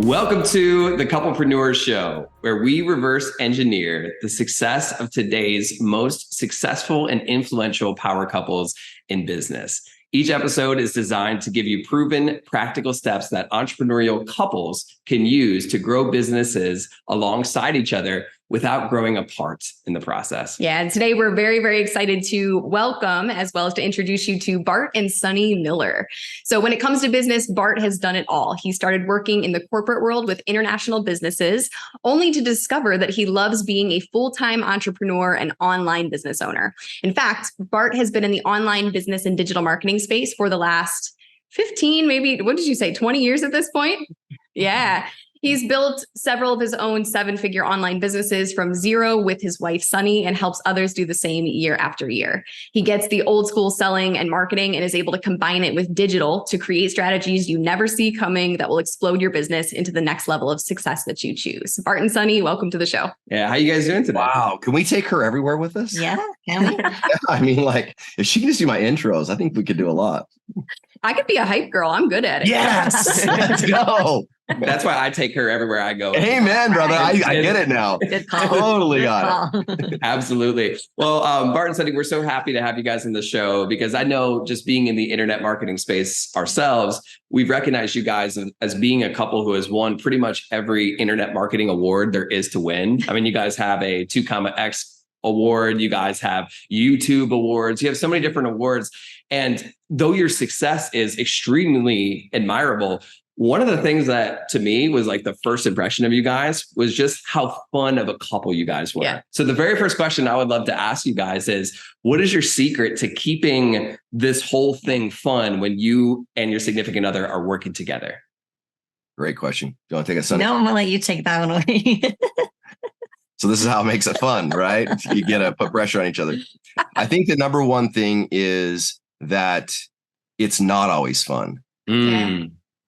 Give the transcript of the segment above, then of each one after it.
Welcome to the Couplepreneurs Show, where we reverse engineer the success of today's most successful and influential power couples in business. Each episode is designed to give you proven, practical steps that entrepreneurial couples can use to grow businesses alongside each other without growing apart in the process. Yeah, and today we're very, very excited to welcome, as well as to introduce you to Bart and Sunny Miller. So when it comes to business, Bart has done it all. He started working in the corporate world with international businesses, only to discover that he loves being a full-time entrepreneur and online business owner. In fact, Bart has been in the online business and digital marketing space for the last 15, maybe, what did you say, 20 years at this point? Yeah. He's built several of his own seven-figure online businesses from zero with his wife, Sunny, and helps others do the same year after year. He gets the old school selling and marketing and is able to combine it with digital to create strategies you never see coming that will explode your business into the next level of success that you choose. Bart and Sunny, welcome to the show. Yeah, how you guys doing today? Wow. Can we take her everywhere with us? Yeah, can we? I mean, like, if she can just do my intros, I think we could do a lot. I could be a hype girl. I'm good at it. Yes. Let's go. That's why I take her everywhere I go. Amen, brother. I get it now. Good call. Totally got it. Absolutely. Well, Bart and Sunny, we're so happy to have you guys in the show because I know just being in the internet marketing space ourselves, we've recognized you guys as being a couple who has won pretty much every internet marketing award there is to win. I mean, you guys have a 2X award. You guys have YouTube awards. You have so many different awards. And though your success is extremely admirable, one of the things that to me was like the first impression of you guys was just how fun of a couple you guys were. Yeah. So the very first question I would love to ask you guys is, what is your secret to keeping this whole thing fun when you and your significant other are working together? Great question. Do you want to take a Sunny? No, I'm going to let you take that one away. So this is how it makes it fun, right? You get to put pressure on each other. I think the number one thing is that it's not always fun.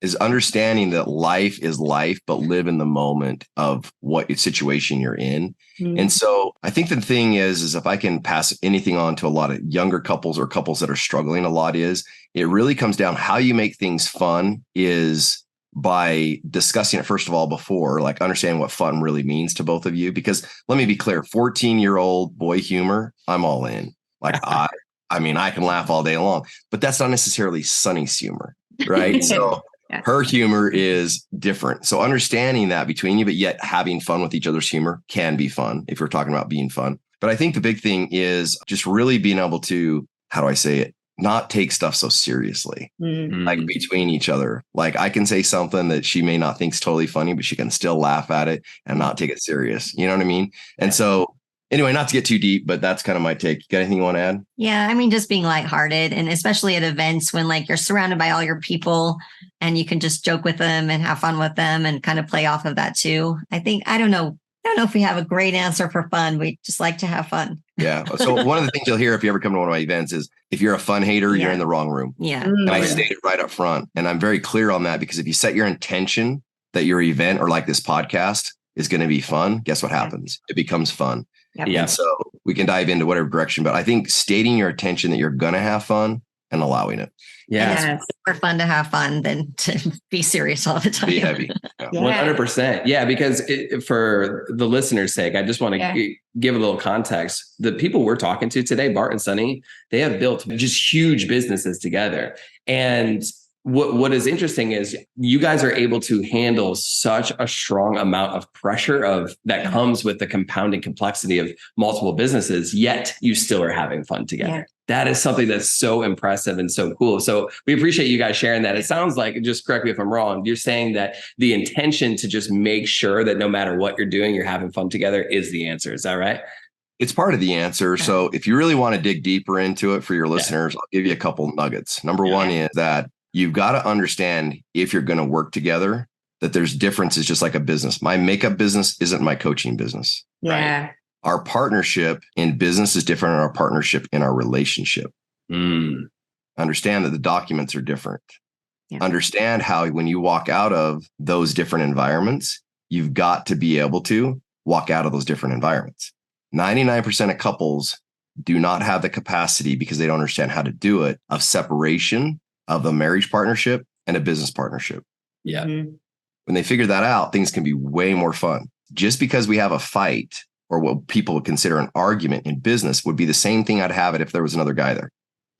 Is understanding that life is life, but live in the moment of what situation you're in. And so I think the thing is if I can pass anything on to a lot of younger couples or couples that are struggling a lot, is it really comes down how you make things fun is by discussing it, first of all, before, like understanding what fun really means to both of you. Because let me be clear, 14-year-old boy humor, I'm all in. Like, I mean, I can laugh all day long, but that's not necessarily Sunny's humor, right? So her humor is different. So understanding that between you, but yet having fun with each other's humor can be fun if we're talking about being fun. But I think the big thing is just really being able to, how do I say it? Not take stuff so seriously, like between each other. Like I can say something that she may not think is totally funny, but she can still laugh at it and not take it serious. You know what I mean? And so anyway, not to get too deep, but that's kind of my take. You got anything you want to add? Yeah, I mean, just being lighthearted, and especially at events when like you're surrounded by all your people and you can just joke with them and have fun with them and kind of play off of that too. I don't know if we have a great answer for fun. We just like to have fun. Yeah. So one of the things you'll hear if you ever come to one of my events is if you're a fun hater, you're in the wrong room. Yeah. And I state it right up front. And I'm very clear on that because if you set your intention that your event or like this podcast is going to be fun, guess what happens? It becomes fun. Yep. And so we can dive into whatever direction, but I think stating your intention that you're going to have fun and allowing it. Yeah. It's more fun to have fun than to be serious all the time. Be heavy. 100%. Yeah, because for the listeners' sake, I just want to give a little context. The people we're talking to today, Bart and Sunny, they have built just huge businesses together. And what is interesting is you guys are able to handle such a strong amount of pressure that comes with the compounding complexity of multiple businesses, yet you still are having fun together. Yeah. That is something that's so impressive and so cool. So we appreciate you guys sharing that. It sounds like, just correct me if I'm wrong, you're saying that the intention to just make sure that no matter what you're doing, you're having fun together is the answer. Is that right? It's part of the answer. So if you really want to dig deeper into it for your listeners, I'll give you a couple nuggets. Number one is that you've got to understand if you're going to work together, that there's differences just like a business. My makeup business isn't my coaching business. Yeah. Right? Our partnership in business is different than our partnership in our relationship. Understand that the documents are different. Yeah. Understand how when you walk out of those different environments, you've got to be able to walk out of those different environments. 99% of couples do not have the capacity because they don't understand how to do it of separation of a marriage partnership and a business partnership. Yeah. When they figure that out, things can be way more fun. Just because we have a fight or what people would consider an argument in business would be the same thing I'd have it if there was another guy there.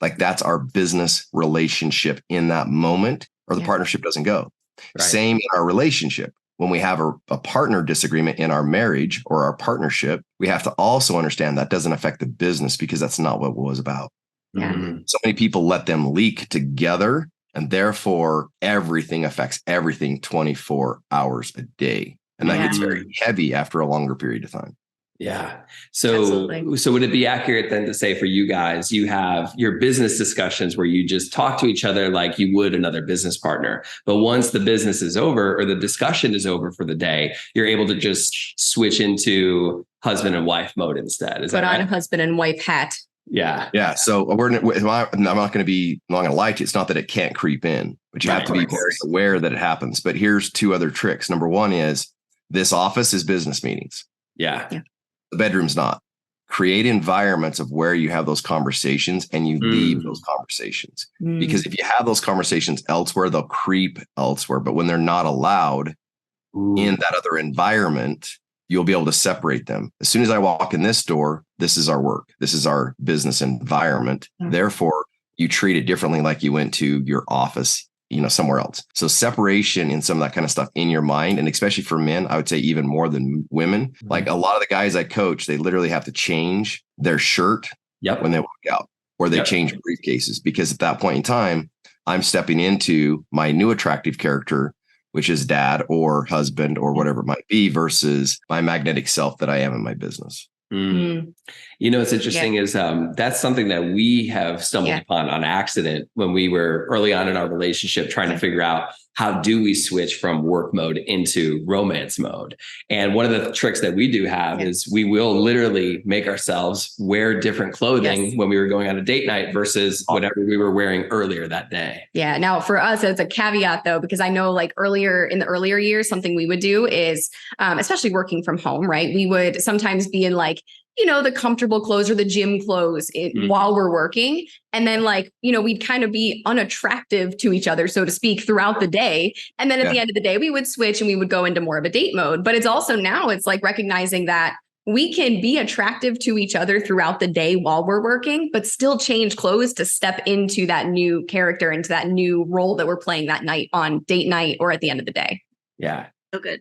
Like that's our business relationship in that moment, or the partnership doesn't go. Right. Same in our relationship. When we have a partner disagreement in our marriage or our partnership, we have to also understand that doesn't affect the business because that's not what it was about. Yeah. So many people let them leak together, and therefore everything affects everything 24 hours a day. And that gets very heavy after a longer period of time. Yeah. So would it be accurate then to say for you guys, you have your business discussions where you just talk to each other like you would another business partner. But once the business is over or the discussion is over for the day, you're able to just switch into husband and wife mode instead. Put on a husband and wife hat. Yeah. Yeah. So I'm not going to lie to you. It's not that it can't creep in, but you have to be very aware that it happens. But here's 2 other tricks. Number 1 is this office is business meetings. Yeah. The bedroom's not. Create environments of where you have those conversations and you leave those conversations. Because if you have those conversations elsewhere, they'll creep elsewhere. But when they're not allowed in that other environment, you'll be able to separate them. As soon as I walk in this door, this is our work. This is our business environment. Therefore, you treat it differently like you went to your office, somewhere else. So separation in some of that kind of stuff in your mind, and especially for men, I would say even more than women. Like a lot of the guys I coach, they literally have to change their shirt when they walk out, or they change briefcases, because at that point in time, I'm stepping into my new attractive character, which is dad or husband or whatever it might be, versus my magnetic self that I am in my business. What's interesting is that's something that we have stumbled upon on accident when we were early on in our relationship, trying to figure out how do we switch from work mode into romance mode. And one of the tricks that we do have is we will literally make ourselves wear different clothing when we were going on a date night versus whatever we were wearing earlier that day. Yeah. Now for us, it's a caveat though, because I know like earlier years, something we would do is, especially working from home, right? We would sometimes be in like, the comfortable clothes or the gym clothes while we're working. And then we'd kind of be unattractive to each other, so to speak, throughout the day. And then at the end of the day, we would switch and we would go into more of a date mode. But it's also now it's like recognizing that we can be attractive to each other throughout the day while we're working, but still change clothes to step into that new character, into that new role that we're playing that night on date night or at the end of the day. Yeah. So good.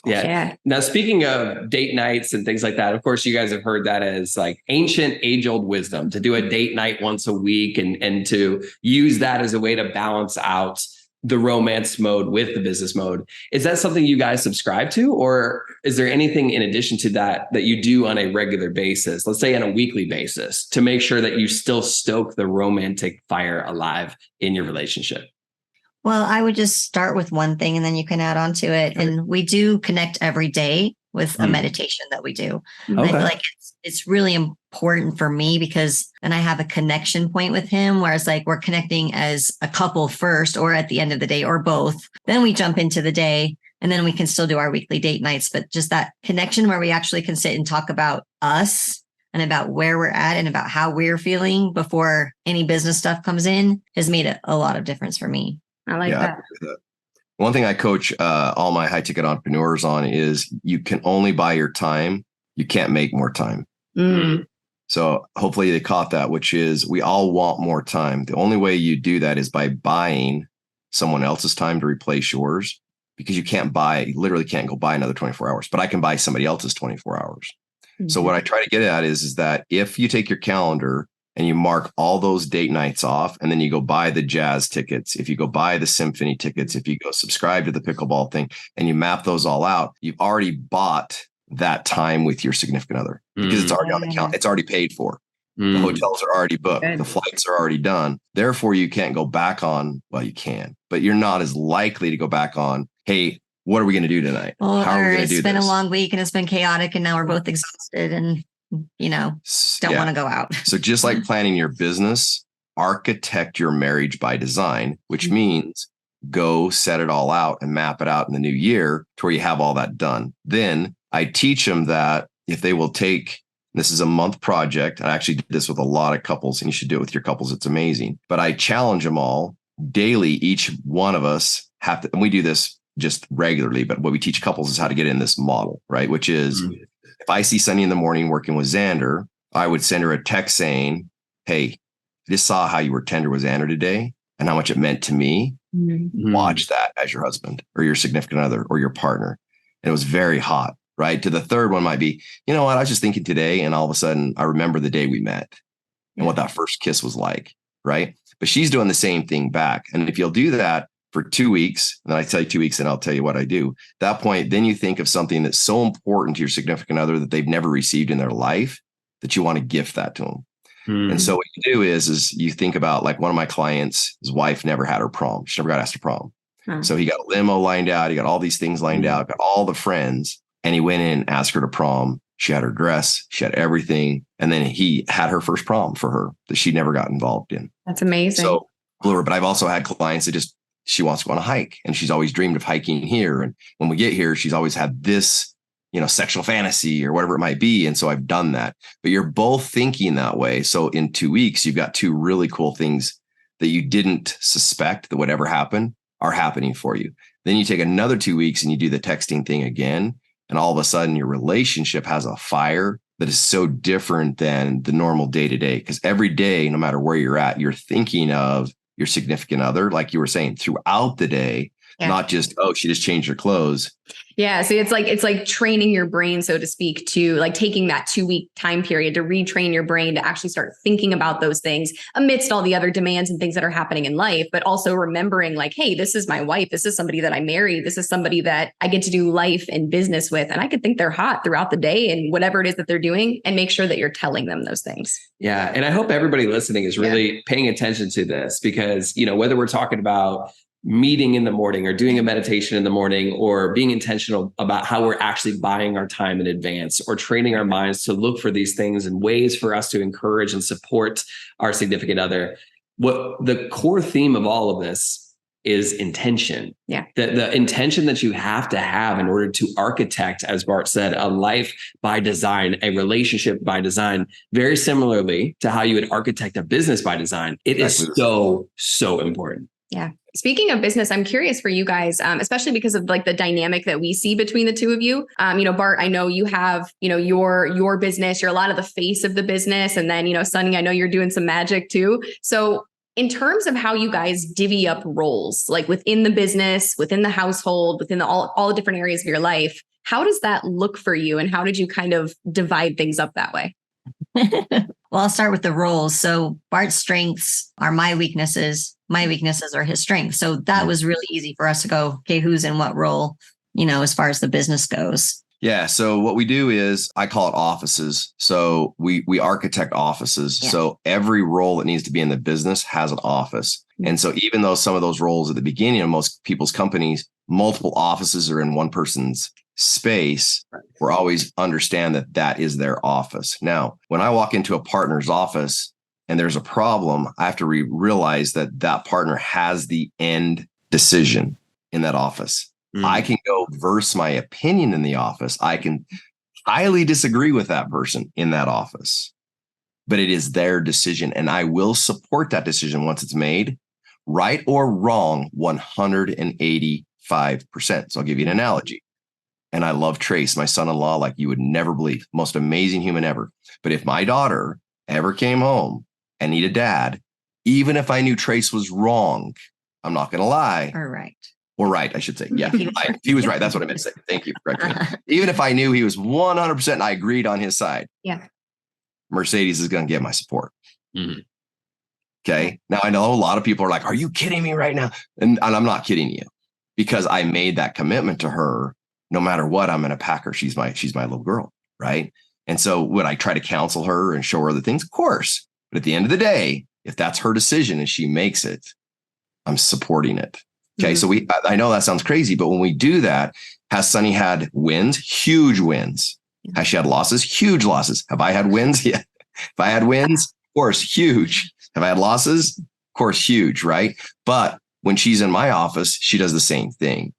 Yeah. Now, speaking of date nights and things like that, of course, you guys have heard that as like ancient age-old wisdom to do a date night once a week and to use that as a way to balance out the romance mode with the business mode. Is that something you guys subscribe to? Or is there anything in addition to that you do on a regular basis, let's say on a weekly basis, to make sure that you still stoke the romantic fire alive in your relationship? Well, I would just start with one thing and then you can add on to it. And we do connect every day with a meditation that we do. Okay. I feel like it's really important for me because then I have a connection point with him, whereas like we're connecting as a couple first or at the end of the day or both. Then we jump into the day and then we can still do our weekly date nights. But just that connection where we actually can sit and talk about us and about where we're at and about how we're feeling before any business stuff comes in has made a lot of difference for me. I like that. One thing I coach all my high ticket entrepreneurs on is you can only buy your time. You can't make more time. So hopefully they caught that, which is we all want more time. The only way you do that is by buying someone else's time to replace yours, because you literally can't go buy another 24 hours, but I can buy somebody else's 24 hours. So what I try to get at is that if you take your calendar and you mark all those date nights off, and then you go buy the jazz tickets, if you go buy the symphony tickets, if you go subscribe to the pickleball thing, and you map those all out, you've already bought that time with your significant other because it's already on the calendar. It's already paid for. The hotels are already booked. The flights are already done. Therefore, you can't go back on, well, you can, but you're not as likely to go back on, hey, what are we going to do tonight? Well, How are we going to do this? It's been a long week and it's been chaotic and now we're both exhausted and don't want to go out. So just like planning your business, architect your marriage by design, which means go set it all out and map it out in the new year to where you have all that done. Then I teach them that if they will take, this is a month project. I actually did this with a lot of couples and you should do it with your couples. It's amazing. But I challenge them all daily. Each one of us and we do this just regularly, but what we teach couples is how to get in this model, right? Which is if I see Sunny in the morning working with Xander, I would send her a text saying, hey, I just saw how you were tender with Xander today and how much it meant to me. Watch that as your husband or your significant other or your partner. And it was very hot, right? To the third one might be, you know what? I was just thinking today, and all of a sudden I remember the day we met and what that first kiss was like, right? But she's doing the same thing back. And if you'll do that for 2 weeks, and I tell you 2 weeks and I'll tell you what I do, at that point, then you think of something that's so important to your significant other that they've never received in their life that you want to gift that to them. And so what you do is you think about, like, one of my clients, his wife never had her prom. She never got asked to prom. So he got a limo lined out. He got all these things lined out, got all the friends, and he went in and asked her to prom. She had her dress. She had everything. And then he had her first prom for her that she never got involved in. That's amazing. So, but I've also had clients that she wants to go on a hike, and she's always dreamed of hiking here. And when we get here, she's always had this, sexual fantasy or whatever it might be. And so I've done that, but you're both thinking that way. So in 2 weeks, you've got two really cool things that you didn't suspect that would ever happen are happening for you. Then you take another 2 weeks and you do the texting thing again. And all of a sudden your relationship has a fire that is so different than the normal day to day. Because every day, no matter where you're at, you're thinking of your significant other, like you were saying, throughout the day, not just, oh, she just changed her clothes. Yeah. So it's like training your brain, so to speak, to like taking that 2 week time period to retrain your brain to actually start thinking about those things amidst all the other demands and things that are happening in life, but also remembering, like, hey, this is my wife. This is somebody that I married. This is somebody that I get to do life and business with. And I could think they're hot throughout the day and whatever it is that they're doing, and make sure that you're telling them those things. Yeah. And I hope everybody listening is really paying attention to this, because, whether we're talking about meeting in the morning or doing a meditation in the morning, or being intentional about how we're actually buying our time in advance, or training our minds to look for these things and ways for us to encourage and support our significant other. What the core theme of all of this is intention. Yeah. The intention that you have to have in order to architect, as Bart said, a life by design, a relationship by design, very similarly to how you would architect a business by design. It is so important. Yeah. Speaking of business, I'm curious for you guys, especially because of like the dynamic that we see between the two of you. Bart, I know you have, your business, you're a lot of the face of the business. And then, Sunny, I know you're doing some magic too. So in terms of how you guys divvy up roles, like within the business, within the household, within all the different areas of your life, how does that look for you? And how did you kind of divide things up that way? Well, I'll start with the roles. So Bart's strengths are my weaknesses. My weaknesses are his strengths. So that was really easy for us to go, okay, who's in what role, as far as the business goes. Yeah. So what we do is, I call it offices. So we architect offices. Yeah. So every role that needs to be in the business has an office. And so even though some of those roles at the beginning of most people's companies, multiple offices are in one person's space, we're always understand that is their office. Now, when I walk into a partner's office and there's a problem, I have to realize that partner has the end decision in that office. I can go verse my opinion in the office. I can highly disagree with that person in that office, but it is their decision. And I will support that decision once it's made, right or wrong, 185%. So I'll give you an analogy. And I love Trace, my son-in-law, like you would never believe, most amazing human ever. But if my daughter ever came home and needed dad, even if I knew Trace was wrong, I'm not going to lie. Or right, I should say. Yeah, he was right. That's what I meant to say. Thank you for correcting me. Even if I knew he was 100% and I agreed on his side, Mercedes is going to get my support. Okay. Now, I know a lot of people are like, are you kidding me right now? And I'm not kidding you, because I made that commitment to her. No matter what, I'm going to pack her. She's my little girl. Right. And so would I try to counsel her and show her the things? Of course. But at the end of the day, if that's her decision and she makes it, I'm supporting it. Okay. So I know that sounds crazy, but when we do that, has Sunny had wins? Huge wins. Has she had losses? Huge losses. Have I had wins? Yeah. If I had wins, of course, huge. Have I had losses? Of course, huge. Right. But when she's in my office, she does the same thing.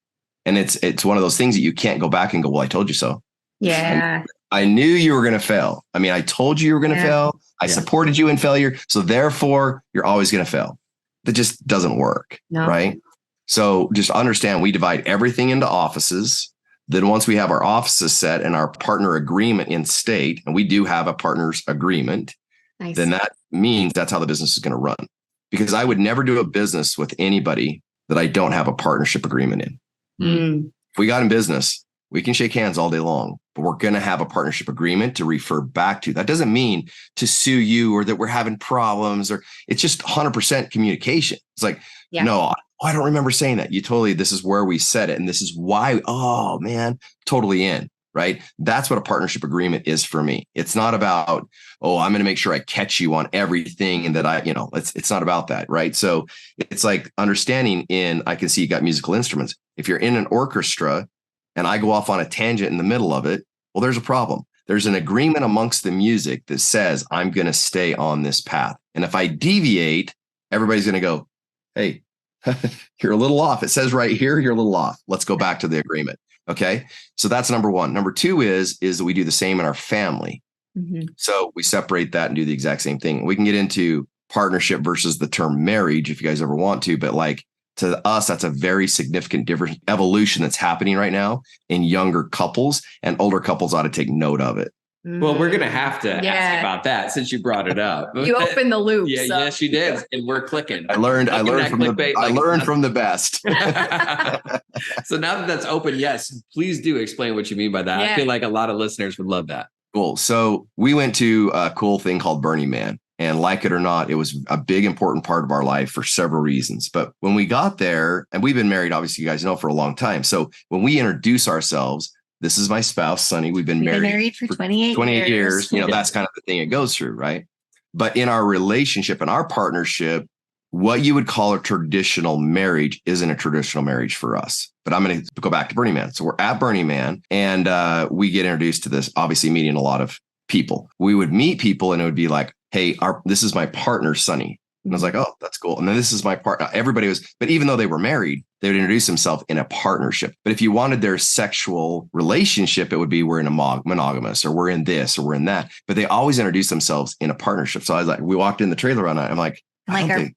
And it's one of those things that you can't go back and go, well, I told you so. Yeah. I knew you were going to fail. I mean, I told you were going to fail. I supported you in failure. So therefore, you're always going to fail. That just doesn't work. No. Right. So just understand, we divide everything into offices. Then once we have our offices set and our partner agreement in state, and we do have a partner's agreement, Nice. then that means that's how the business is going to run. Because I would never do a business with anybody that I don't have a partnership agreement in. If we got in business, we can shake hands all day long, but we're going to have a partnership agreement to refer back to. That doesn't mean to sue you or that we're having problems, or it's just 100% communication. It's like, no, I don't remember saying that. This is where we said it. And this is why, oh man, totally in, right? That's what a partnership agreement is for me. It's not about, oh, I'm going to make sure I catch you on everything. And that it's not about that. Right. So it's like understanding I can see you got musical instruments. If you're in an orchestra and I go off on a tangent in the middle of it, well, there's a problem. There's an agreement amongst the music that says I'm going to stay on this path. And if I deviate, everybody's going to go, hey, you're a little off. It says right here, you're a little off. Let's go back to the agreement. Okay. So that's number one. Number two is that we do the same in our family. So we separate that and do the exact same thing. We can get into partnership versus the term marriage if you guys ever want to, but like to us, that's a very significant different evolution that's happening right now in younger couples, and older couples ought to take note of it. Well, we're going to have to ask about that since you brought it up. You opened the loop. Yeah, so. Yes, you did. And we're clicking. I learned from the best. So now that that's open, yes, please do explain what you mean by that. I feel like a lot of listeners would love that. Cool. So we went to a cool thing called Burning Man. And like it or not, it was a big, important part of our life for several reasons. But when we got there, and we've been married, obviously, you guys know, for a long time. So when we introduce ourselves, this is my spouse, Sunny. We've been married for 28 years. That's kind of the thing it goes through, right? But in our relationship and our partnership, what you would call a traditional marriage isn't a traditional marriage for us. But I'm going to go back to Burning Man. So we're at Burning Man, and we get introduced to this, obviously meeting a lot of people. We would meet people and it would be like, hey, this is my partner, Sunny. And I was like, oh, that's cool. And then this is my partner. Everybody was, but even though they were married, they would introduce themselves in a partnership. But if you wanted their sexual relationship, it would be we're in a monogamous, or we're in this, or we're in that. But they always introduce themselves in a partnership. So I was like, we walked in the trailer on that. I'm like,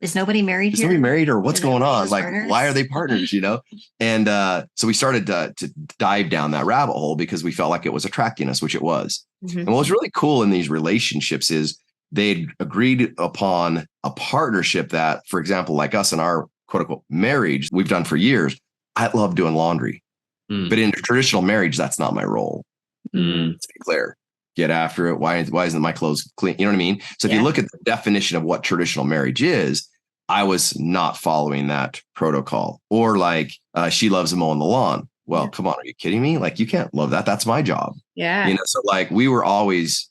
is nobody married here? Is nobody married, or what's going on? Like, partners? Why are they partners? And so we started to dive down that rabbit hole because we felt like it was attracting us, which it was. And what was really cool in these relationships is they agreed upon a partnership that, for example, like us in our quote unquote marriage, we've done for years. I love doing laundry, but in a traditional marriage, that's not my role. Let's be clear. Get after it. Why isn't my clothes clean? You know what I mean? So if you look at the definition of what traditional marriage is, I was not following that protocol. Or like she loves mowing the lawn. Well, come on, are you kidding me? Like, you can't love that. That's my job. Yeah. So like we were always,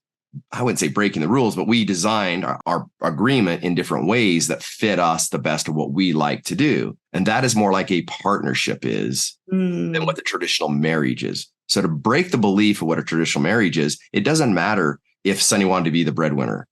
I wouldn't say breaking the rules, but we designed our agreement in different ways that fit us the best of what we like to do. And that is more like a partnership is than what the traditional marriage is. So to break the belief of what a traditional marriage is, it doesn't matter if Sunny wanted to be the breadwinner.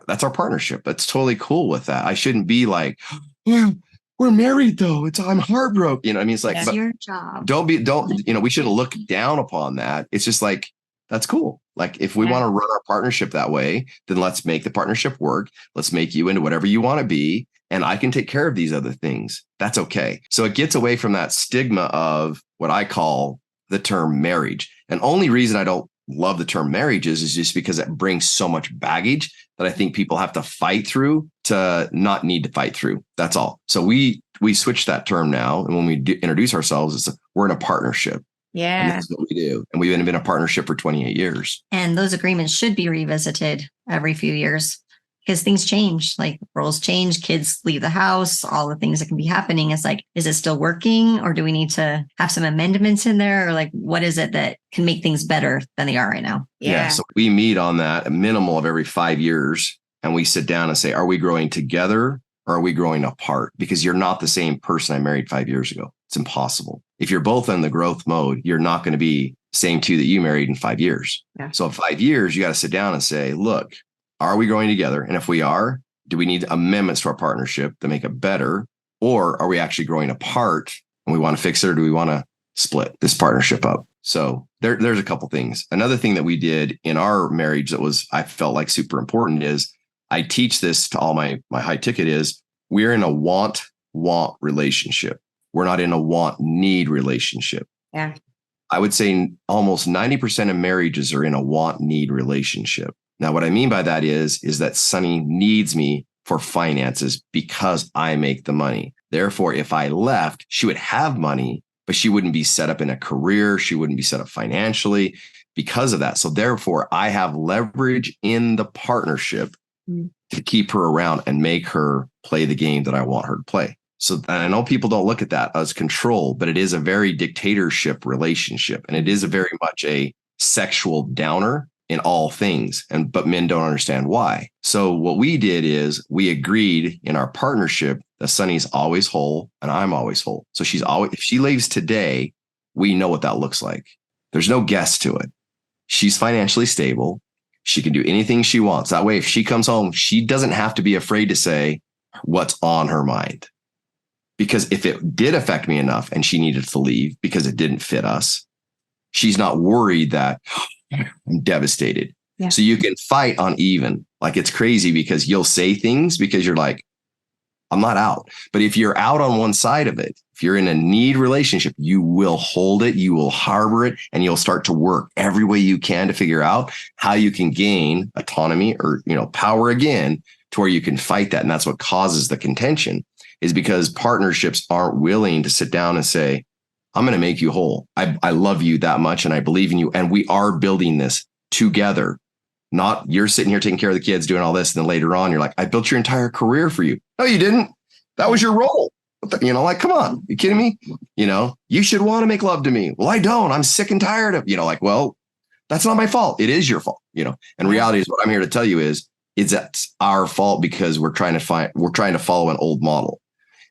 That's our partnership. That's totally cool with that. I shouldn't be like, we're married though. I'm heartbroken. You know what I mean? It's like, that's your job. We shouldn't look down upon that. It's just like, that's cool. Like if we want to run our partnership that way, then let's make the partnership work. Let's make you into whatever you want to be. And I can take care of these other things. That's okay. So it gets away from that stigma of what I call the term marriage. And only reason I don't love the term marriage is just because it brings so much baggage that I think people have to fight through to not need to fight through. That's all. So we switch that term now. And when we introduce ourselves, we're in a partnership. Yeah. And that's what we do. And we've been in a partnership for 28 years. And those agreements should be revisited every few years because things change, like roles change, kids leave the house, all the things that can be happening. It's like, is it still working, or do we need to have some amendments in there? Or like, what is it that can make things better than they are right now? Yeah. So we meet on that a minimal of every 5 years, and we sit down and say, are we growing together or are we growing apart? Because you're not the same person I married 5 years ago. It's impossible. If you're both in the growth mode, you're not going to be the same two that you married in 5 years. Yeah. So in 5 years, you got to sit down and say, look, are we growing together? And if we are, do we need amendments to our partnership to make it better? Or are we actually growing apart and we want to fix it, or do we want to split this partnership up? So there's a couple things. Another thing that we did in our marriage that I felt like super important is I teach this to all my high ticket is we're in a want relationship. we're not in a want-need relationship. Yeah. I would say almost 90% of marriages are in a want-need relationship. Now, what I mean by that is that Sunny needs me for finances because I make the money. Therefore, if I left, she would have money, but she wouldn't be set up in a career. She wouldn't be set up financially because of that. So therefore, I have leverage in the partnership to keep her around and make her play the game that I want her to play. So and I know people don't look at that as control, but it is a very dictatorship relationship. And it is a very much a sexual downer in all things. But men don't understand why. So what we did is we agreed in our partnership that Sunny's always whole and I'm always whole. So if she leaves today, we know what that looks like. There's no guess to it. She's financially stable. She can do anything she wants. That way, if she comes home, she doesn't have to be afraid to say what's on her mind. Because if it did affect me enough and she needed to leave because it didn't fit us, she's not worried that I'm devastated. Yeah. So you can fight on even. Like it's crazy because you'll say things because you're like, I'm not out. But if you're out on one side of it, if you're in a need relationship, you will hold it, you will harbor it, and you'll start to work every way you can to figure out how you can gain autonomy or, power again to where you can fight that. And that's what causes the contention, is because partnerships aren't willing to sit down and say, I'm going to make you whole. I love you that much and I believe in you. And we are building this together. Not you're sitting here taking care of the kids, doing all this. And then later on, you're like, I built your entire career for you. No, you didn't. That was your role. Like, come on, you kidding me? You should want to make love to me. Well, I don't. I'm sick and tired of, well, that's not my fault. It is your fault, and reality is what I'm here to tell you is that's our fault because we're trying to follow an old model,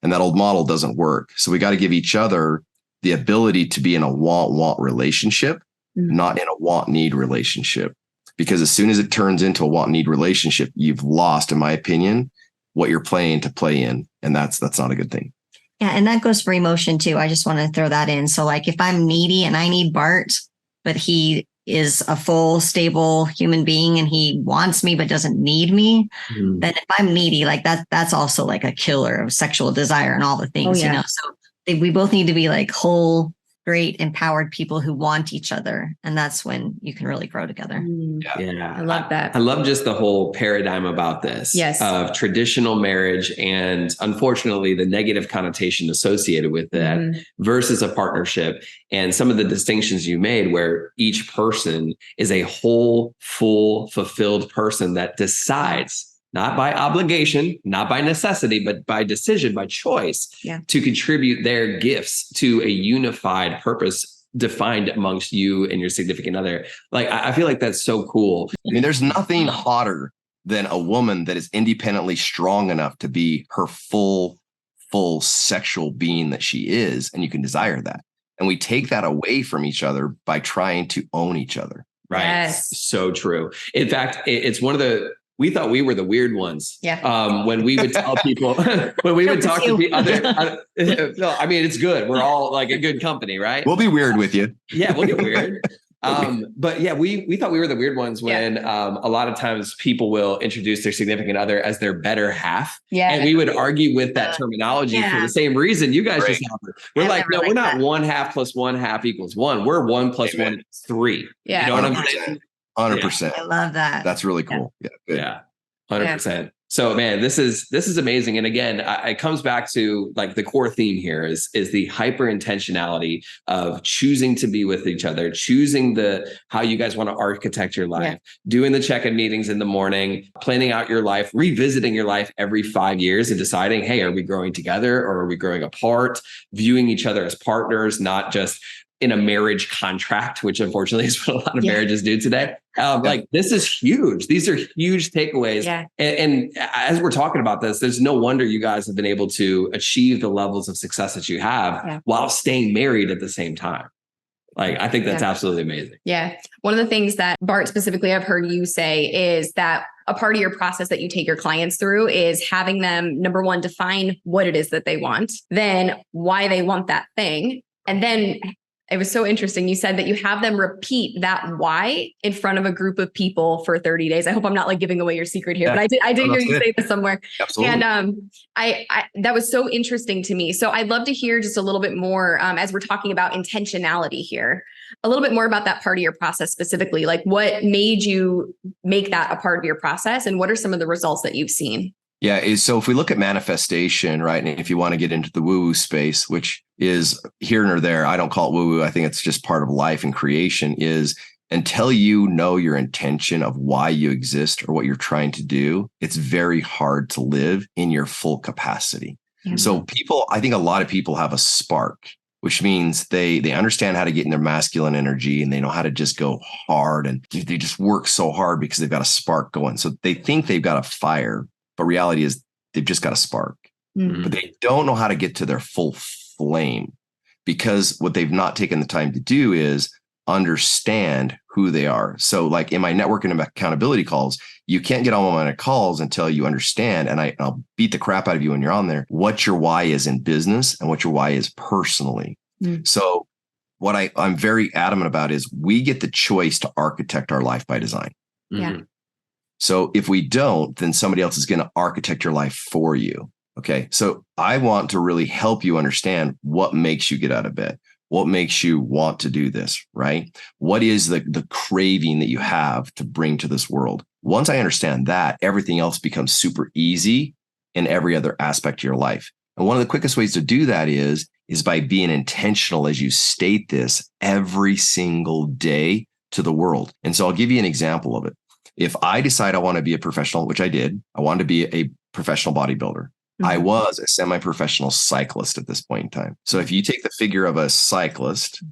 and that old model doesn't work. So we got to give each other the ability to be in a want relationship, not in a want-need relationship. Because as soon as it turns into a want-need relationship, you've lost, in my opinion, what you're playing to play in. And that's not a good thing. Yeah. And that goes for emotion too. I just want to throw that in. So like if I'm needy and I need Bart, but he is a full, stable human being and he wants me but doesn't need me, then if I'm needy, like that's also like a killer of sexual desire and all the things, So we both need to be like whole, great, empowered people who want each other. And that's when you can really grow together. Yeah. I love that. I love just the whole paradigm about this of traditional marriage and unfortunately the negative connotation associated with that versus a partnership and some of the distinctions you made where each person is a whole, full, fulfilled person that decides not by obligation, not by necessity, but by decision, by choice, to contribute their gifts to a unified purpose defined amongst you and your significant other. Like, I feel like that's so cool. I mean, there's nothing hotter than a woman that is independently strong enough to be her full sexual being that she is, and you can desire that. And we take that away from each other by trying to own each other. Right. Yes. So true. In fact, it's one of we thought we were the weird ones. Yeah. When we would tell people, when we would talk to the other, no, I mean, it's good. We're all like a good company, right? We'll be weird with you. Yeah, we'll get weird. But yeah, we thought we were the weird ones when a lot of times people will introduce their significant other as their better half. Yeah. And we would argue with that terminology for the same reason you guys just offered. We're like, no, we're not 1/2 plus 1/2 equals 1. We're 1 plus 1 is 3. Yeah. You know what I'm saying? 100%. I love that. That's really cool. Yeah. Good. Yeah. 100%. So man, this is amazing. And again, it comes back to like the core theme here is the hyper intentionality of choosing to be with each other, choosing how you guys want to architect your life, doing the check-in meetings in the morning, planning out your life, revisiting your life every 5 years and deciding, hey, are we growing together or are we growing apart? Viewing each other as partners, not just in a marriage contract, which unfortunately is what a lot of marriages do today. Like this is huge. These are huge takeaways. Yeah. And as we're talking about this, there's no wonder you guys have been able to achieve the levels of success that you have while staying married at the same time. Like, I think that's absolutely amazing. Yeah. One of the things that Bart specifically I've heard you say is that a part of your process that you take your clients through is having them, number one, define what it is that they want, then why they want that thing, and then It was so interesting. You said that you have them repeat that why in front of a group of people for 30 days. I hope I'm not like giving away your secret here, but I did hear you say this somewhere. Absolutely. And I that was so interesting to me. So I'd love to hear just a little bit more as we're talking about intentionality here, a little bit more about that part of your process specifically. Like what made you make that a part of your process, and what are some of the results that you've seen? Yeah. So if we look at manifestation, right, and if you want to get into the woo-woo space, which is here or there, I don't call it woo-woo. I think it's just part of life and creation, is until you know your intention of why you exist or what you're trying to do, it's very hard to live in your full capacity. Mm-hmm. So I think a lot of people have a spark, which means they understand how to get in their masculine energy, and they know how to just go hard, and they just work so hard because they've got a spark going. So they think they've got a fire. But reality is they've just got a spark, but they don't know how to get to their full flame, because what they've not taken the time to do is understand who they are. So like in my networking and accountability calls, you can't get on my calls until you understand, and I'll beat the crap out of you when you're on there, what your why is in business and what your why is personally. So what I'm very adamant about is we get the choice to architect our life by design. Yeah. So if we don't, then somebody else is going to architect your life for you. Okay. So I want to really help you understand what makes you get out of bed, what makes you want to do this, right? What is the craving that you have to bring to this world? Once I understand that, everything else becomes super easy in every other aspect of your life. And one of the quickest ways to do that is by being intentional, as you state this, every single day to the world. And so I'll give you an example of it. If I decide I want to be a professional, which I did, I wanted to be a professional bodybuilder. I was a semi-professional cyclist at this point in time. So if you take the figure of a cyclist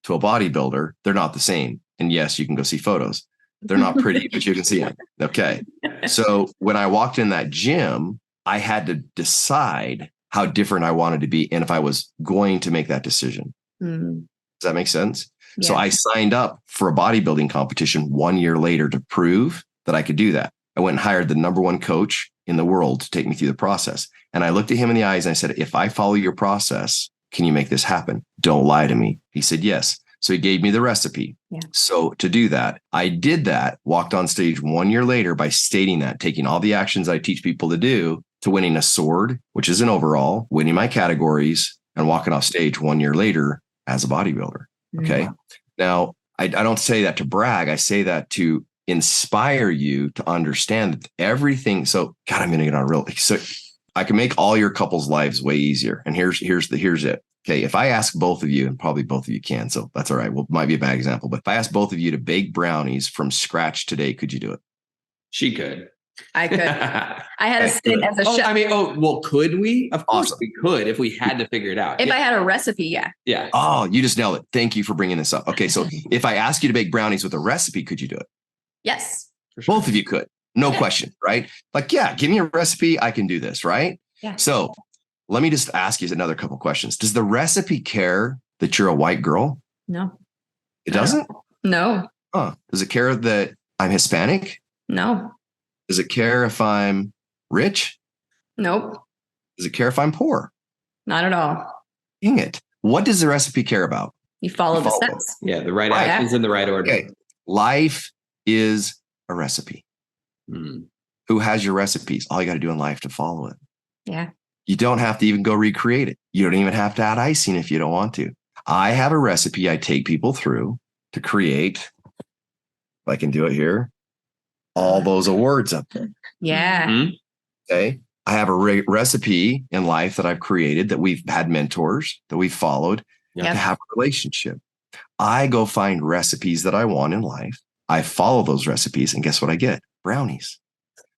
to a bodybuilder, they're not the same. And yes, you can go see photos. They're not pretty, but you can see them. Okay. So when I walked in that gym, I had to decide how different I wanted to be and if I was going to make that decision. Does that make sense? Yeah. So I signed up for a bodybuilding competition 1 year later to prove that I could do that. I went and hired the number one coach in the world to take me through the process. And I looked at him in the eyes and I said, if I follow your process, can you make this happen? Don't lie to me. He said, yes. So he gave me the recipe. Yeah. So to do that, I did that, walked on stage 1 year later by stating that, taking all the actions I teach people to do, to winning a sword, which is an overall, winning my categories, and walking off stage 1 year later as a bodybuilder. Okay. Mm-hmm. Now, I don't say that to brag. I say that to inspire you to understand that everything. So, God, I'm going to get on real. So I can make all your couples' lives way easier. And here's it. Okay. If I ask both of you, and probably both of you can, so that's all right. Well, might be a bad example, but if I ask both of you to bake brownies from scratch today, could you do it? She could. I could. I had a stint as a chef. Well, could we? Of course we could if we had to figure it out. If I had a recipe, yeah. Yeah. Oh, you just nailed it. Thank you for bringing this up. Okay. So if I ask you to bake brownies with a recipe, could you do it? Yes. For sure. Both of you could. No question, right? Like, yeah, give me a recipe. I can do this, right? Yeah. So let me just ask you another couple questions. Does the recipe care that you're a white girl? No. It doesn't? No. Does it care that I'm Hispanic? No. Does it care if I'm rich? Nope. Does it care if I'm poor? Not at all. Dang it. What does the recipe care about? You follow the steps. Yeah, the right actions in the right order. Okay. Life is a recipe. Who has your recipes? All you got to do in life to follow it. Yeah. You don't have to even go recreate it. You don't even have to add icing if you don't want to. I have a recipe I take people through to create, if I can do it here, all those awards up there. Yeah. Mm-hmm. Okay. I have a recipe in life that I've created, that we've had mentors, that we've followed to have a relationship. I go find recipes that I want in life. I follow those recipes, and guess what I get? Brownies.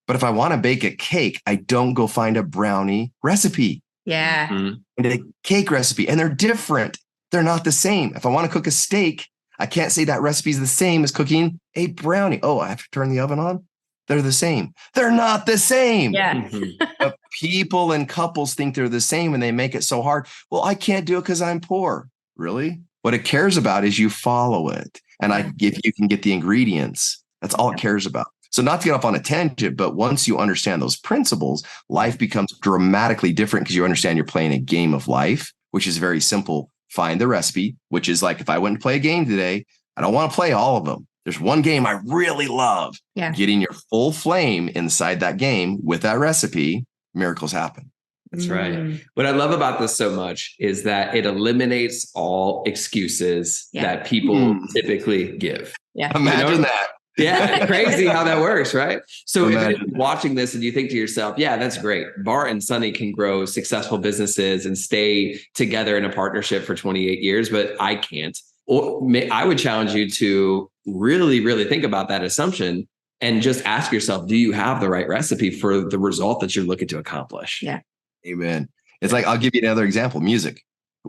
But if I want to bake a cake, I don't go find a brownie recipe. Yeah. And a cake recipe, and they're different. They're not the same. If I want to cook a steak, I can't say that recipe is the same as cooking a brownie. Oh, I have to turn the oven on? They're the same. They're not the same. Yeah. But people and couples think they're the same, and they make it so hard. Well, I can't do it because I'm poor. Really? What it cares about is you follow it. And if you can get the ingredients, that's all it cares about. So not to get off on a tangent, but once you understand those principles, life becomes dramatically different, because you understand you're playing a game of life, which is very simple. find the recipe, which is like, if I went to play a game today, I don't want to play all of them. There's one game I really love. Yeah. Getting your full flame inside that game with that recipe, miracles happen. That's right. What I love about this so much is that it eliminates all excuses that people typically give. Yeah. Imagine that. Yeah, crazy how that works, right? So if you're watching this and you think to yourself, yeah, that's great. Bart and Sunny can grow successful businesses and stay together in a partnership for 28 years, but I can't. Or I would challenge you to really, really think about that assumption and just ask yourself, do you have the right recipe for the result that you're looking to accomplish? Yeah. Amen. It's like, I'll give you another example, music.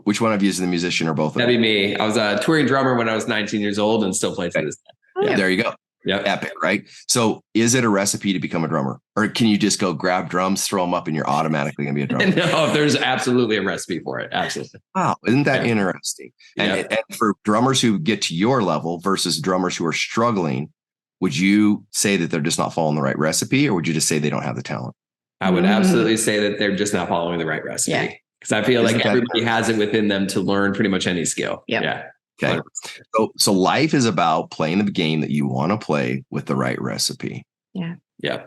Which one of you is the musician or both of you? That'd be me. I was a touring drummer when I was 19 years old and still play to this day. Oh, yeah. There you go. Yeah. Epic, right? So is it a recipe to become a drummer? Or can you just go grab drums, throw them up, and you're automatically going to be a drummer? No, there's absolutely a recipe for it. Absolutely. Wow. Isn't that interesting? And for drummers who get to your level versus drummers who are struggling, would you say that they're just not following the right recipe, or would you just say they don't have the talent? I would absolutely say that they're just not following the right recipe. Yeah. Because I feel like everybody has it within them to learn pretty much any skill. Yep. Yeah. Okay. So life is about playing the game that you want to play with the right recipe. Yeah. Yeah.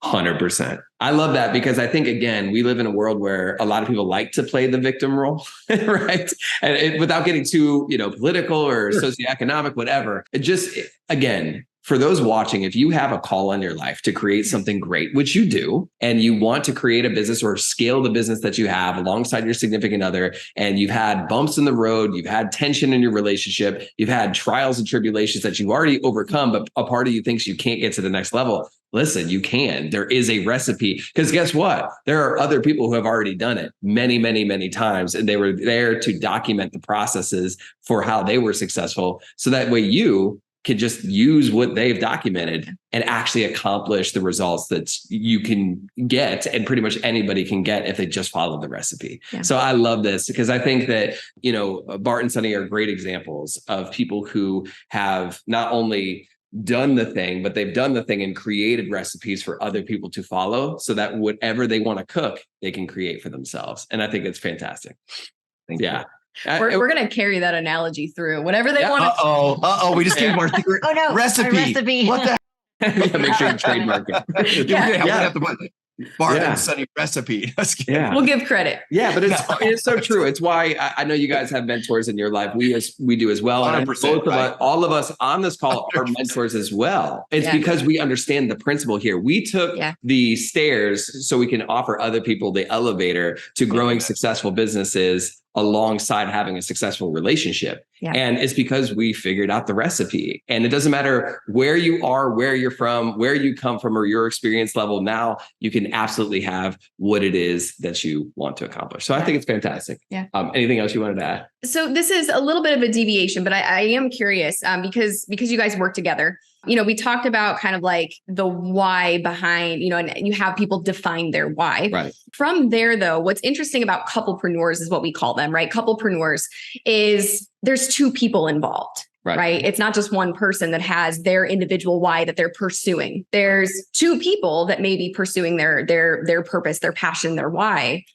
100%. I love that because I think, again, we live in a world where a lot of people like to play the victim role, right? And without getting too, political or socioeconomic, whatever. Again, for those watching, if you have a call on your life to create something great, which you do, and you want to create a business or scale the business that you have alongside your significant other, and you've had bumps in the road, you've had tension in your relationship, you've had trials and tribulations that you've already overcome, but a part of you thinks you can't get to the next level. Listen, you can. There is a recipe, because guess what? There are other people who have already done it many, many, many times, and they were there to document the processes for how they were successful. So that way you can just use what they've documented and actually accomplish the results that you can get, and pretty much anybody can get if they just follow the recipe. Yeah. So I love this because I think that, Bart and Sunny are great examples of people who have not only done the thing, but they've done the thing and created recipes for other people to follow so that whatever they want to cook, they can create for themselves. And I think it's fantastic. Thank you. We're going to carry that analogy through whatever they want. We just gave our secret recipe. What the heck? Make sure you trademark it. We have to put Bart and Sunny recipe. We'll give credit. Yeah, but it's so true. It's why I know you guys have mentors in your life. We do as well. 100%, all of us on this call are mentors as well. It's because we understand the principle here. We took the stairs so we can offer other people the elevator to growing successful businesses alongside having a successful relationship. Yeah. And it's because we figured out the recipe. And it doesn't matter where you are, where you're from, where you come from, or your experience level. Now you can absolutely have what it is that you want to accomplish. So I think it's fantastic. Yeah. Anything else you wanted to add? So this is a little bit of a deviation, but I am curious because you guys work together. We talked about kind of like the why behind, and you have people define their why. Right. From there, though, what's interesting about couplepreneurs is what we call them, right? Couplepreneurs is there's two people involved. Right. It's not just one person that has their individual why that they're pursuing. There's two people that may be pursuing their purpose, their passion, their why.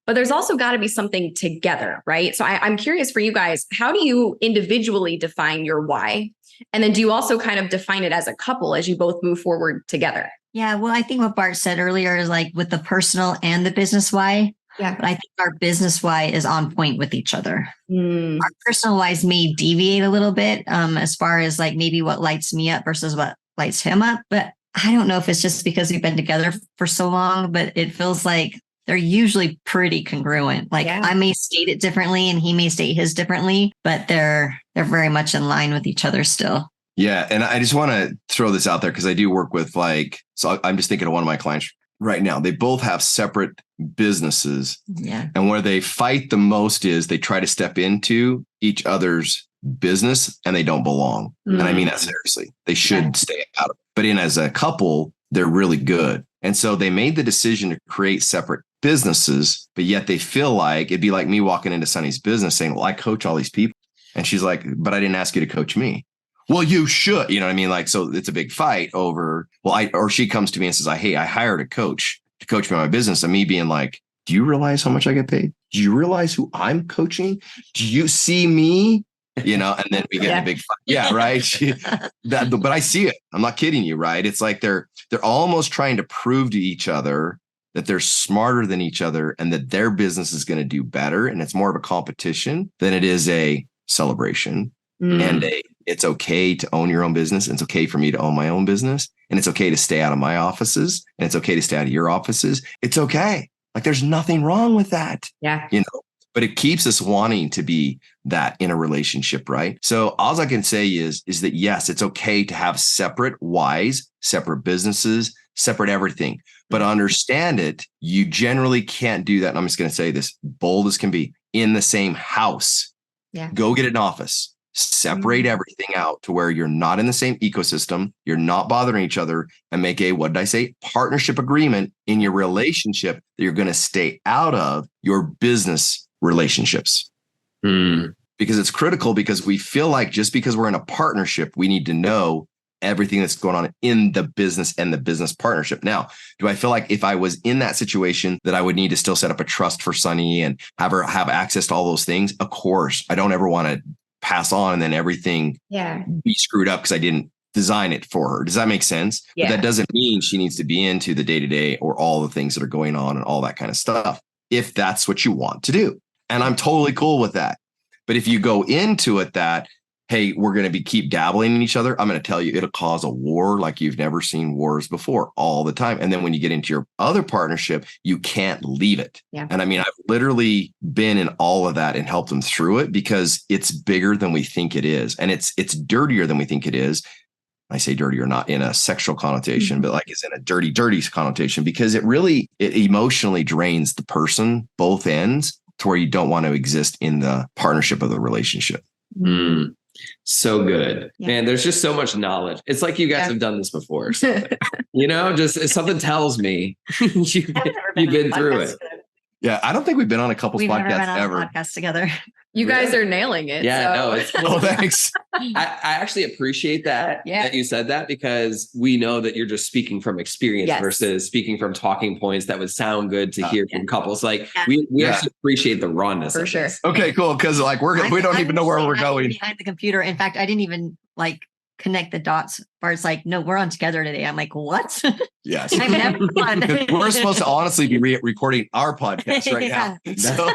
But there's also got to be something together, right? So I'm curious for you guys, how do you individually define your why? And then do you also kind of define it as a couple as you both move forward together? Yeah, well, I think what Bart said earlier is like with the personal and the business why. Yeah. But I think our business why is on point with each other. Our personal whys may deviate a little bit as far as like maybe what lights me up versus what lights him up. But I don't know if it's just because we've been together for so long, but it feels like they're usually pretty congruent. Like I may state it differently and he may state his differently, but they're very much in line with each other still. Yeah. And I just want to throw this out there because I do work with so I'm just thinking of one of my clients right now. They both have separate businesses. Yeah. And where they fight the most is they try to step into each other's business and they don't belong. And I mean that seriously. They should stay out of it. But as a couple, they're really good. And so they made the decision to create separate businesses, but yet they feel like it'd be like me walking into Sunny's business saying, well, I coach all these people. And she's like, but I didn't ask you to coach me. Well, you should, you know what I mean? Like, so it's a big fight over, or she comes to me and says, hey, I hired a coach to coach me on my business. And me being like, do you realize how much I get paid? do you realize who I'm coaching? Do you see me? You know, and then we get in a big fight. Yeah, right. But I see it. I'm not kidding you, right? It's like they're almost trying to prove to each other that they're smarter than each other and that their business is going to do better. And it's more of a competition than it is a celebration. And it's okay to own your own business. And it's okay for me to own my own business. And it's okay to stay out of my offices. And it's okay to stay out of your offices. It's okay. Like there's nothing wrong with that. Yeah. You know, but it keeps us wanting to be that in a relationship, right? So all I can say is that yes, it's okay to have separate whys, separate businesses, separate everything. But understand it, you generally can't do that. And I'm just going to say this bold as can be in the same house. Yeah. Go get an office. Separate everything out to where you're not in the same ecosystem. You're not bothering each other and make a, what did I say? Partnership agreement in your relationship that you're going to stay out of your business relationships. Because it's critical because we feel like just because we're in a partnership, we need to know everything that's going on in the business and the business partnership. Now, do I feel like if I was in that situation that I would need to still set up a trust for Sunny and have her have access to all those things? Of course, I don't ever want to pass on and then everything be screwed up because I didn't design it for her. Does that make sense? Yeah. But that doesn't mean she needs to be into the day-to-day or all the things that are going on and all that kind of stuff, if that's what you want to do. And I'm totally cool with that. But if you go into it that, hey, we're going to keep dabbling in each other, I'm going to tell you, it'll cause a war like you've never seen wars before all the time. And then when you get into your other partnership, you can't leave it. Yeah. And I mean, I've literally been in all of that and helped them through it because it's bigger than we think it is. And it's dirtier than we think it is. I say dirty or not in a sexual connotation, but like it's in a dirty connotation because it emotionally drains the person, both ends, to where you don't want to exist in the partnership of the relationship. So good. Yeah. Man, there's just so much knowledge. It's like you guys have done this before. Or something. You know, just something tells me you've been through it. Yeah, I don't think we've been on a couples podcast ever. Podcast together. You guys are nailing it. Yeah, so. no, it's Oh, thanks. I actually appreciate that you said that because we know that you're just speaking from experience versus speaking from talking points that would sound good to hear from couples. Like we actually appreciate the rawness. For sure. Okay, cool. Because like we don't even know where we're going behind the computer. In fact, I didn't even like connect the dots. Bart's like, no, we're on together today. I'm like, what? Yes. I'm having fun. We're supposed to honestly be recording our podcast right now. So.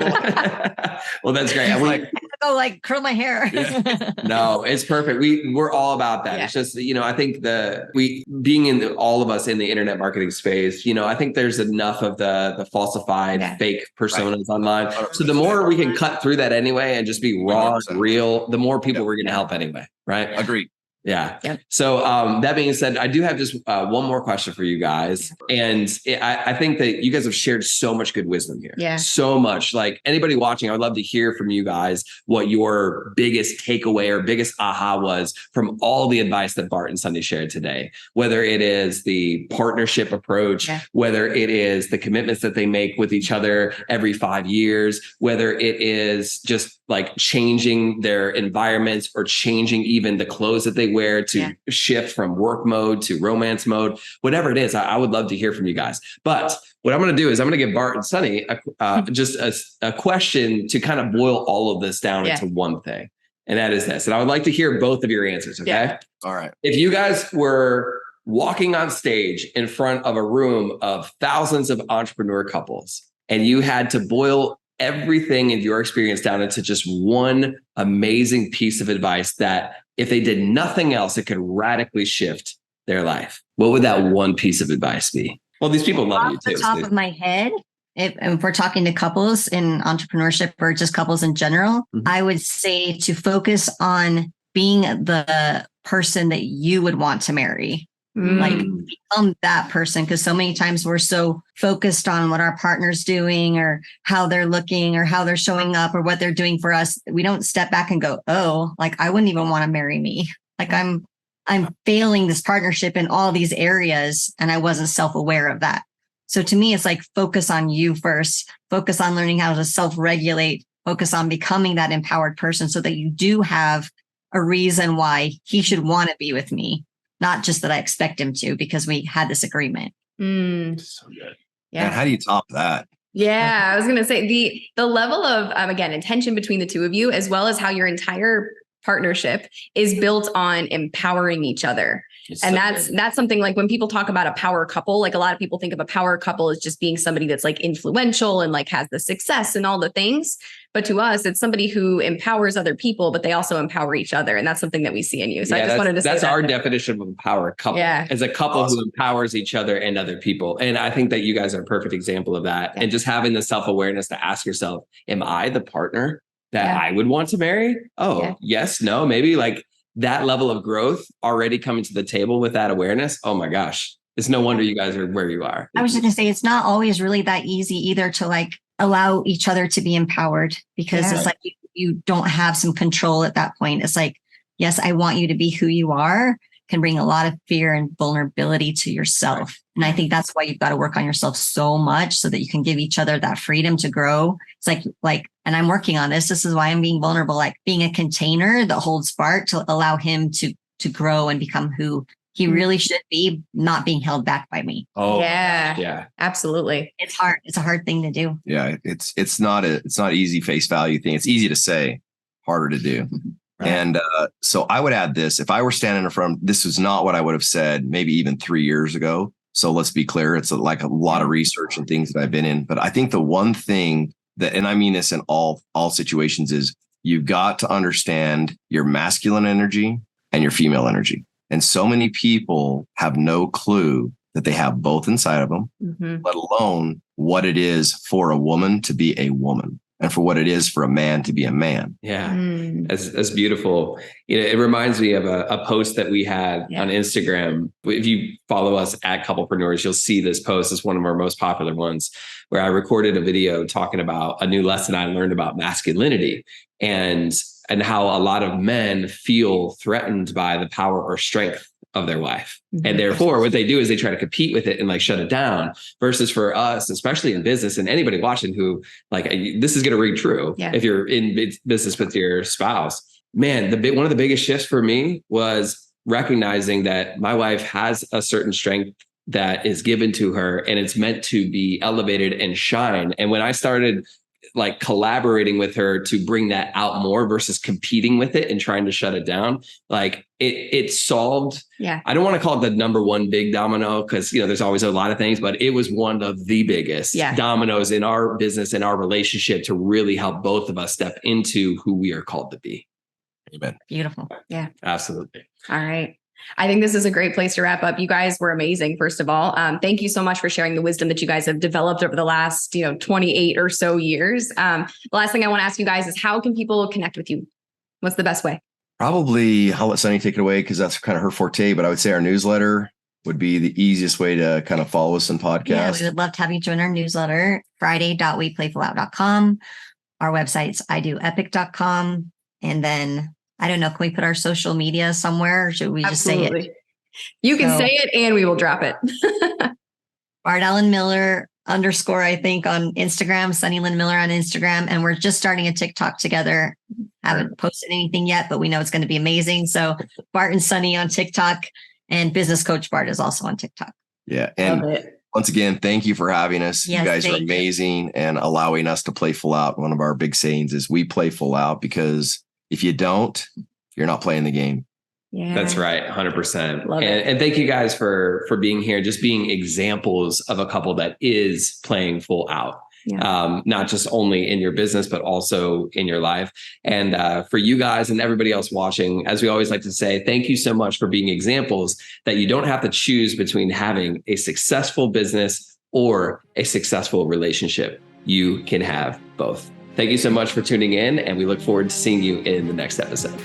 Well, that's great. I'm like, go like curl my hair. No, it's perfect. We're all about that. It's just, you know, I think all of us in the internet marketing space, you know, I think there's enough of the falsified fake personas online. So the more we can cut through that anyway and just be raw and real, the more people we're going to help anyway. Right. Agreed. Yeah. Yep. So that being said, I do have just one more question for you guys. And I think that you guys have shared so much good wisdom here. Yeah. So much. Like anybody watching, I would love to hear from you guys what your biggest takeaway or biggest aha was from all the advice that Bart and Sunny shared today, whether it is the partnership approach, whether it is the commitments that they make with each other every 5 years, whether it is just like changing their environments or changing even the clothes that they wear to shift from work mode to romance mode, whatever it is. I would love to hear from you guys. But what I'm going to do is I'm going to give Bart and Sunny just a question to kind of boil all of this down into one thing. And that is this. And I would like to hear both of your answers. Okay. Yeah. All right. If you guys were walking on stage in front of a room of thousands of entrepreneur couples and you had to boil everything in your experience down into just one amazing piece of advice that if they did nothing else, it could radically shift their life, what would that one piece of advice be? Well, these people love you too. Off the top of my head, if we're talking to couples in entrepreneurship or just couples in general, I would say to focus on being the person that you would want to marry. Like become that person, because so many times we're so focused on what our partner's doing or how they're looking or how they're showing up or what they're doing for us. We don't step back and go, oh, like I wouldn't even want to marry me. Like I'm failing this partnership in all these areas and I wasn't self-aware of that. So to me, it's like focus on you first, focus on learning how to self-regulate, focus on becoming that empowered person so that you do have a reason why he should want to be with me. Not just that I expect him to, because we had this agreement. So good. Yeah. And how do you top that? Yeah, I was going to say the level of, again, intention between the two of you, as well as how your entire partnership is built on empowering each other. And that's something like when people talk about a power couple, like a lot of people think of a power couple as just being somebody that's like influential and like has the success and all the things. But to us, it's somebody who empowers other people, but they also empower each other. And that's something that we see in you. So I just wanted to say that's our definition of a power couple. Yeah. As a couple who empowers each other and other people. And I think that you guys are a perfect example of that. And just having the self-awareness to ask yourself, am I the partner that I would want to marry? Oh, yes, no, maybe. Like that level of growth already coming to the table with that awareness. Oh my gosh. It's no wonder you guys are where you are. I was just going to say, it's not always really that easy either to like allow each other to be empowered, because it's like you don't have some control at that point. It's like, yes, I want you to be who you are, can bring a lot of fear and vulnerability to yourself. And I think that's why you've got to work on yourself so much so that you can give each other that freedom to grow. It's like, and I'm working on this. This is why I'm being vulnerable, like being a container that holds Bart to allow him to grow and become who he really should be, not being held back by me. Oh, yeah, absolutely. It's hard. It's a hard thing to do. Yeah. It's not easy face value thing. It's easy to say, harder to do. Right. And so I would add this: if I were standing in front, this was not what I would have said maybe even 3 years ago. So let's be clear. It's like a lot of research and things that I've been in. But I think the one thing that, and I mean this in all situations, is you've got to understand your masculine energy and your female energy. And so many people have no clue that they have both inside of them, let alone what it is for a woman to be a woman and for what it is for a man to be a man. Yeah. That's beautiful. You know, it reminds me of a post that we had on Instagram. If you follow us at Couplepreneurs, you'll see this post. It's one of our most popular ones, where I recorded a video talking about a new lesson I learned about masculinity and how a lot of men feel threatened by the power or strength of their wife. And therefore, what they do is they try to compete with it and like shut it down, versus for us, especially in business, and anybody watching who like, this is going to ring true. If you're in business with your spouse, man, one of the biggest shifts for me was recognizing that my wife has a certain strength that is given to her and it's meant to be elevated and shine. And when I started like collaborating with her to bring that out more versus competing with it and trying to shut it down, like it solved. I don't want to call it the number one big domino, because, you know, there's always a lot of things, but it was one of the biggest dominoes in our business and our relationship to really help both of us step into who we are called to be. Amen. Beautiful. Yeah, absolutely. All right. I think this is a great place to wrap up. You guys were amazing, first of all. Thank you so much for sharing the wisdom that you guys have developed over the last, 28 or so years. The last thing I want to ask you guys is, how can people connect with you? What's the best way? Probably, I'll let Sunny take it away because that's kind of her forte, but I would say our newsletter would be the easiest way to kind of follow us and podcast. Yeah, we would love to have you join our newsletter, friday.weplayfulout.com. Our website's idoepic.com. And then, I don't know, can we put our social media somewhere, or should we just say it? You can say it and we will drop it. Bart Allen Miller _ I think on Instagram, Sunny Lynn Miller on Instagram. And we're just starting a TikTok together. Haven't posted anything yet, but we know it's going to be amazing. So Bart and Sunny on TikTok, and Business Coach Bart is also on TikTok. Yeah. And once again, thank you for having us. Yes, you guys are amazing and allowing us to play full out. One of our big sayings is we play full out, because if you don't, you're not playing the game. Yeah, that's right. 100%. And thank you guys for being here, just being examples of a couple that is playing full out. Not just only in your business, but also in your life. And for you guys and everybody else watching, as we always like to say, thank you so much for being examples that you don't have to choose between having a successful business or a successful relationship. You can have both. Thank you so much for tuning in, and we look forward to seeing you in the next episode.